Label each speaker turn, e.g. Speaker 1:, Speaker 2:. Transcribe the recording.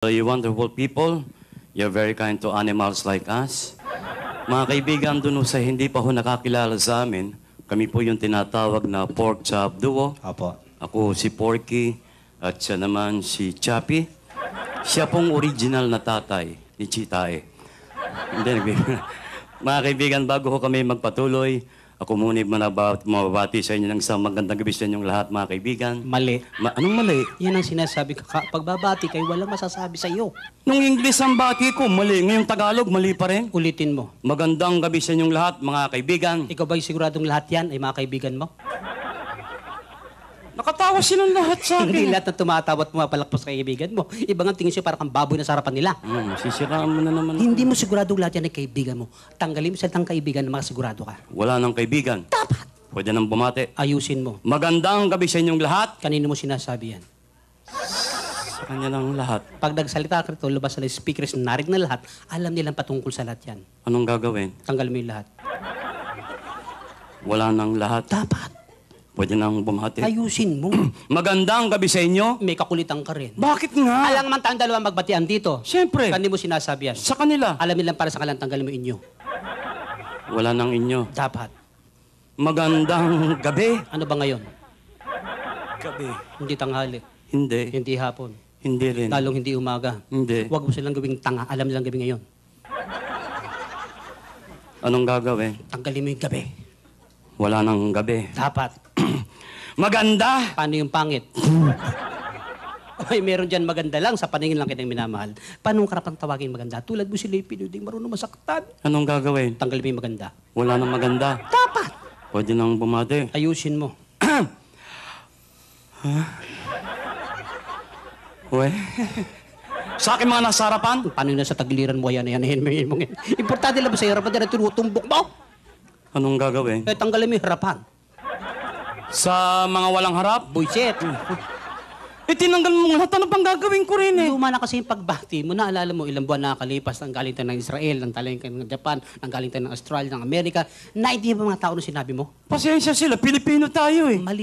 Speaker 1: You wonderful people, you're very kind to animals like us. Mga kaibigan, doon sa hindi pa ho nakakilala sa amin, kami po yung tinatawag na pork chop duo.
Speaker 2: Apo.
Speaker 1: Ako si Porky at siya naman si Chappy. Siya pong original na tatay ni Chitae. Mga kaibigan, bago ko kami magpatuloy, ako muna mababati sa inyo ng isang magandang gabi sa inyong lahat, mga kaibigan.
Speaker 2: Mali.
Speaker 1: Anong mali?
Speaker 2: Yan ang sinasabi ko. Pagbabati kayo, walang masasabi sa iyo.
Speaker 1: Nung English ang bati ko, mali. Ngayong Tagalog, mali pa rin.
Speaker 2: Ulitin mo.
Speaker 1: Magandang gabi sa inyong lahat, mga kaibigan.
Speaker 2: Ikaw ba siguradong lahat yan ay mga kaibigan mo?
Speaker 1: Nakatawa silang lahat sa
Speaker 2: Hindi
Speaker 1: akin.
Speaker 2: lahat na tumatawa at pumapalakpas sa kaibigan mo. Ibang ang tingin siya parang kang baboy na sa harapan nila.
Speaker 1: Sisiraan mo na naman.
Speaker 2: Hindi mo siguradong lahat yan ay kaibigan mo. Tanggalin mo sa tang kaibigan na makasigurado ka.
Speaker 1: Wala nang kaibigan.
Speaker 2: Dapat.
Speaker 1: Pwede nang bumati.
Speaker 2: Ayusin mo.
Speaker 1: Magandang gabi sa inyong lahat.
Speaker 2: Kanino mo sinasabi yan?
Speaker 1: Sa kanya lang lahat.
Speaker 2: Pag nagsalita ka rito, lumabas na speakers, narig na lahat, alam nilang patungkol sa lahat yan.
Speaker 1: Anong gagawin?
Speaker 2: Tanggalin mo yung lahat.
Speaker 1: Wala nang lahat.
Speaker 2: Dapat.
Speaker 1: Pwede nang bumati.
Speaker 2: Ayusin mo.
Speaker 1: Magandang gabi sa inyo.
Speaker 2: May kakulitan ka rin.
Speaker 1: Bakit nga?
Speaker 2: Alang man tayong dalawa magbatian dito.
Speaker 1: Siyempre.
Speaker 2: Kanino mo sinasabi yan?
Speaker 1: Sa kanila.
Speaker 2: Alam nilang para sa kalang tanggalin mo inyo.
Speaker 1: Wala nang inyo.
Speaker 2: Dapat.
Speaker 1: Magandang gabi.
Speaker 2: Ano ba ngayon?
Speaker 1: Gabi.
Speaker 2: Hindi tanghali.
Speaker 1: Hindi.
Speaker 2: Hindi hapon.
Speaker 1: Hindi rin.
Speaker 2: Lalong hindi umaga.
Speaker 1: Hindi.
Speaker 2: Huwag mo silang gawing tanga. Alam nilang gabi ngayon.
Speaker 1: Anong gagawin?
Speaker 2: Tanggalin mo yung gabi.
Speaker 1: Wala nang gabi.
Speaker 2: Dapat.
Speaker 1: Maganda.
Speaker 2: Paano yung pangit? Ay, meron dyan maganda lang. Sa paningin lang kitang minamahal. Paano karapang tawagin maganda? Tulad mo sila yung pinuding marunong masaktan.
Speaker 1: Anong gagawin?
Speaker 2: Tanggalin mo yung maganda.
Speaker 1: Wala nang maganda.
Speaker 2: Dapat.
Speaker 1: Pwede nang bumati.
Speaker 2: Ayusin mo.
Speaker 1: Uwe. Sa akin mga nasa harapan.
Speaker 2: Paano yun sa tagliran mo? Yan. Importante lang ba sa harapan dyan na tinutumbok mo?
Speaker 1: Anong gagawin?
Speaker 2: Eh, tanggalin mo yung harapan.
Speaker 1: Sa mga walang harap?
Speaker 2: Buisit.
Speaker 1: Tinanggal mo lahat. Ano pang gagawin ko rin eh?
Speaker 2: Luma na kasi yung pagbati mo. Naalala mo, ilang buwan nakakalipas. Nanggaling tayo ng Israel, nanggaling tayo ng Japan, nanggaling tayo ng Australia, ng Amerika. Naintindihan ba mga tao na sinabi mo?
Speaker 1: Pasensya sila. Pilipino tayo eh.
Speaker 2: Mali.